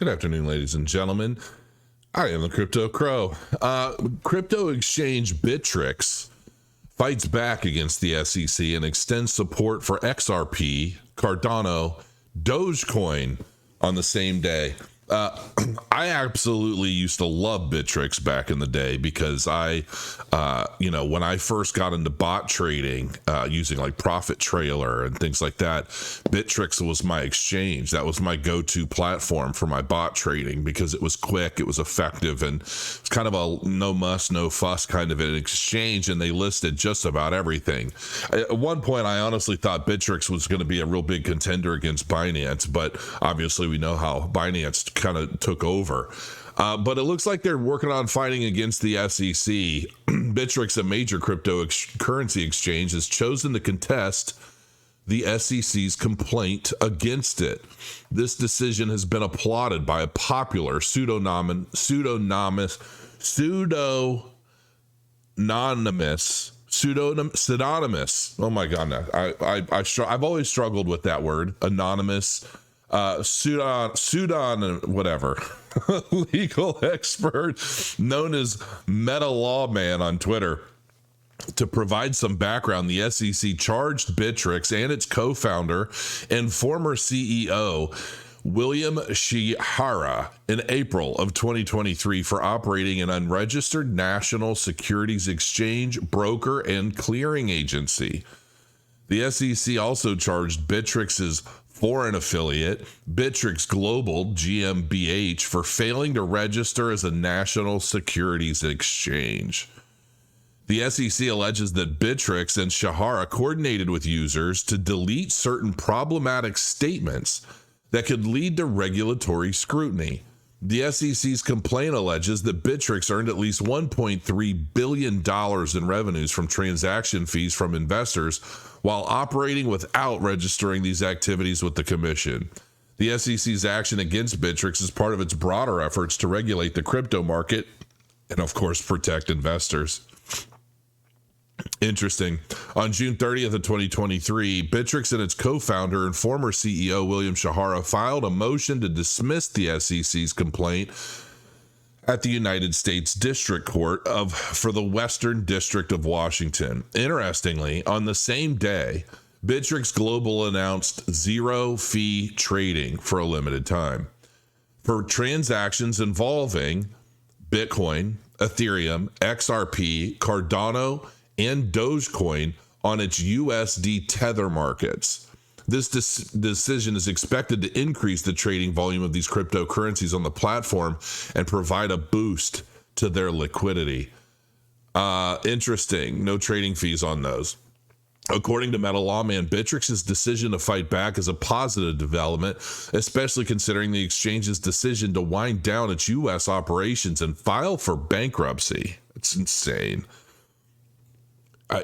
Good afternoon, ladies and gentlemen. I am the Crypto Crow. Crypto exchange Bittrex fights back against the SEC and extends support for XRP, Cardano, Dogecoin on the same day. I absolutely used to love Bittrex back in the day because when I first got into bot trading using like Profit Trailer and things like that, Bittrex was my exchange. That was my go-to platform for my bot trading because it was quick, it was effective, and it's kind of a no muss, no fuss kind of an exchange, and they listed just about everything. At one point, I honestly thought Bittrex was going to be a real big contender against Binance, but obviously we know how Binance kind of took over. But it looks like they're working on fighting against the SEC. Bittrex, a major cryptocurrency exchange, has chosen to contest the SEC's complaint against it. This decision has been applauded by a popular pseudonymous, oh my god, no. I've always struggled with that word, anonymous, whatever, legal expert known as Meta Lawman on Twitter. To provide some background, the SEC charged Bittrex and its co-founder and former CEO, William Shihara, in April of 2023 for operating an unregistered national securities exchange, broker, and clearing agency. The SEC also charged Bittrex's foreign affiliate, Bittrex Global GmbH, for failing to register as a national securities exchange. The SEC alleges that Bittrex and Shihara coordinated with users to delete certain problematic statements that could lead to regulatory scrutiny. The SEC's complaint alleges that Bittrex earned at least $1.3 billion in revenues from transaction fees from investors while operating without registering these activities with the commission. The SEC's action against Bittrex is part of its broader efforts to regulate the crypto market and, of course, protect investors. Interesting. On June 30th of 2023, Bittrex and its co-founder and former CEO, William Shihara, filed a motion to dismiss the SEC's complaint at the United States District Court for the Western District of Washington. Interestingly, on the same day, Bittrex Global announced zero-fee trading for a limited time for transactions involving Bitcoin, Ethereum, XRP, Cardano, and Dogecoin on its USD Tether markets. This decision is expected to increase the trading volume of these cryptocurrencies on the platform and provide a boost to their liquidity. Interesting. No trading fees on those. According to Meta Lawman, Bittrex's decision to fight back is a positive development, especially considering the exchange's decision to wind down its U.S. operations and file for bankruptcy. It's insane.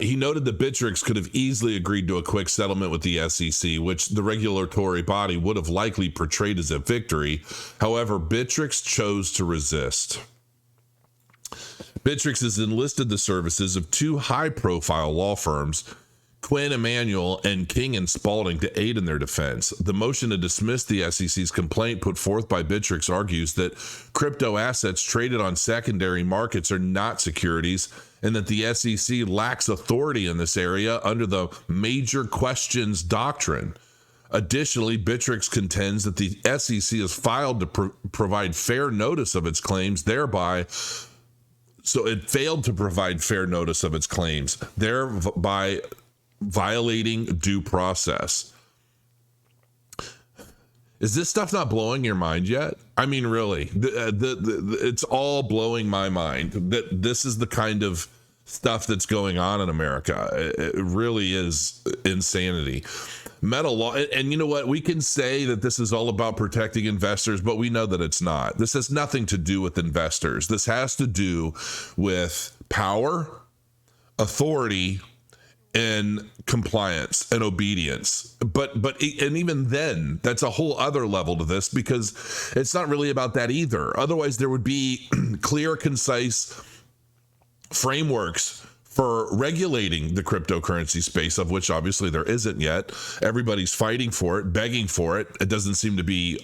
He noted that Bittrex could have easily agreed to a quick settlement with the SEC, which the regulatory body would have likely portrayed as a victory. However, Bittrex chose to resist. Bittrex has enlisted the services of two high-profile law firms, Quinn Emanuel and King and Spalding, to aid in their defense. The motion to dismiss the SEC's complaint put forth by Bittrex argues that crypto assets traded on secondary markets are not securities, and that the SEC lacks authority in this area under the major questions doctrine. Additionally, Bittrex contends that the SEC has failed to provide fair notice of its claims, thereby violating due process. Is this stuff not blowing your mind yet? I mean, really, it's all blowing my mind that this is the kind of stuff that's going on in America. It really is insanity. Meta law, and you know what? We can say that this is all about protecting investors, but we know that it's not. This has nothing to do with investors. This has to do with power, authority, and compliance and obedience. But even then, that's a whole other level to this, because it's not really about that either. Otherwise, there would be clear, concise frameworks for regulating the cryptocurrency space, of which obviously there isn't yet. Everybody's fighting for it, begging for it. It doesn't seem to be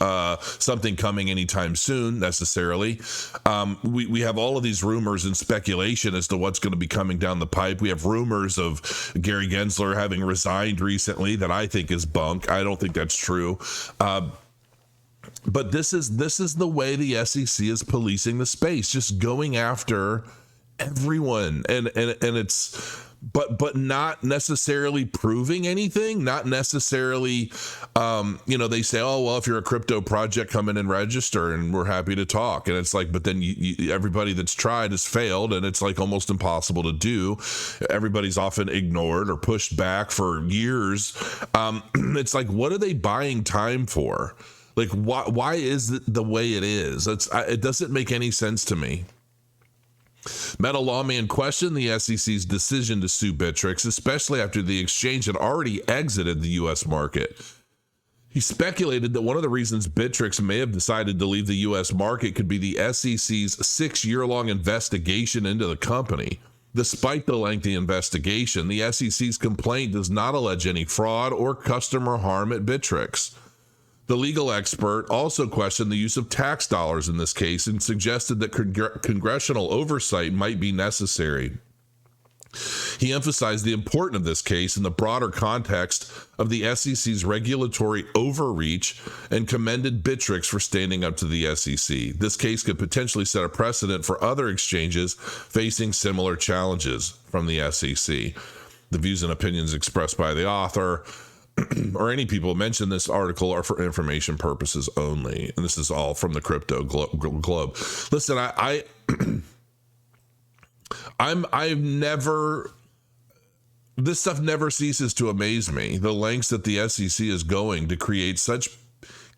something coming anytime soon necessarily. We have all of these rumors and speculation as to what's going to be coming down the pipe. We have rumors of Gary Gensler having resigned recently that I think is bunk. I don't think that's true. But this is the way the SEC is policing the space, just going after everyone, and it's but not necessarily proving anything, not necessarily they say, oh well, if you're a crypto project, come in and register and we're happy to talk. And it's like, but then everybody that's tried has failed, and it's like almost impossible to do. Everybody's often ignored or pushed back for years. It's like, what are they buying time for? Like, why is it the way it is? It doesn't make any sense to me. Meta Lawman questioned the SEC's decision to sue Bittrex, especially after the exchange had already exited the U.S. market. He speculated that one of the reasons Bittrex may have decided to leave the U.S. market could be the SEC's 6-year-long investigation into the company. Despite the lengthy investigation, the SEC's complaint does not allege any fraud or customer harm at Bittrex. The legal expert also questioned the use of tax dollars in this case and suggested that congressional oversight might be necessary. He emphasized the importance of this case in the broader context of the SEC's regulatory overreach and commended Bittrex for standing up to the SEC. This case could potentially set a precedent for other exchanges facing similar challenges from the SEC. The views and opinions expressed by the author or any people mention this article are for information purposes only, and this is all from the Crypto Globe. Listen, I've never. This stuff never ceases to amaze me. The lengths that the SEC is going to create such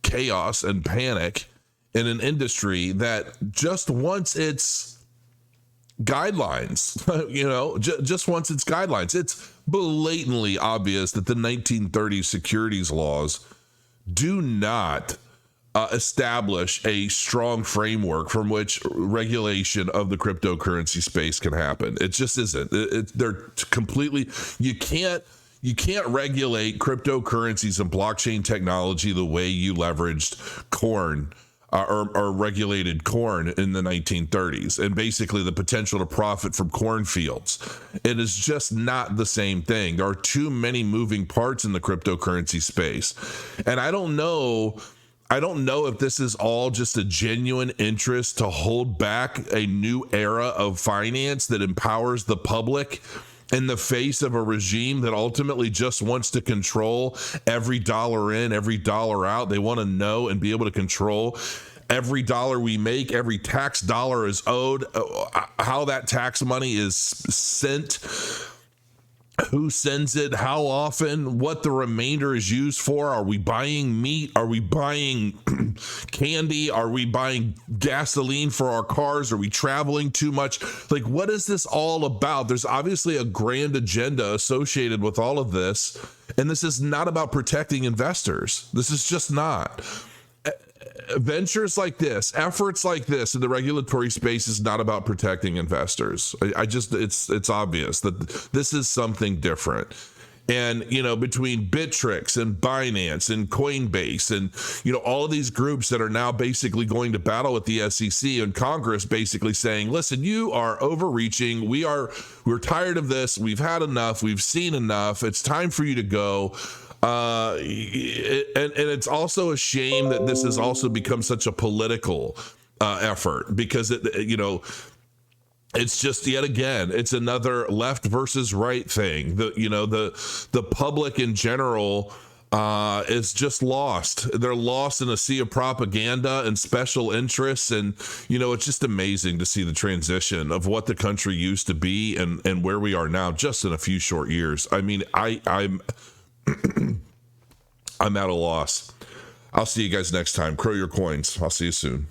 chaos and panic in an industry that just wants its guidelines, just wants its guidelines. It's blatantly obvious that the 1930s securities laws do not establish a strong framework from which regulation of the cryptocurrency space can happen. It just isn't. They're completely, you can't regulate cryptocurrencies and blockchain technology the way you leveraged corn or regulated corn in the 1930s, and basically the potential to profit from cornfields. It is just not the same thing. There are too many moving parts in the cryptocurrency space. And I don't know if this is all just a genuine interest to hold back a new era of finance that empowers the public in the face of a regime that ultimately just wants to control every dollar in, every dollar out. They want to know and be able to control every dollar we make, every tax dollar is owed, how that tax money is sent, who sends it, how often, what the remainder is used for. Are we buying meat? Are we buying candy? Are we buying gasoline for our cars? Are we traveling too much? Like, what is this all about? There's obviously a grand agenda associated with all of this, and this is not about protecting investors. This is just not. Ventures like this, efforts like this in the regulatory space is not about protecting investors. It's obvious that this is something different. And, between Bittrex and Binance and Coinbase and, all of these groups that are now basically going to battle with the SEC and Congress, basically saying, listen, you are overreaching. We're tired of this. We've had enough. We've seen enough. It's time for you to go. And it's also a shame that this has also become such a political effort, because it's just, yet again, it's another left versus right thing. The public in general is just lost. They're lost in a sea of propaganda and special interests. And, it's just amazing to see the transition of what the country used to be and where we are now just in a few short years. I mean, I'm at a loss. I'll see you guys next time. Crow your coins. I'll see you soon.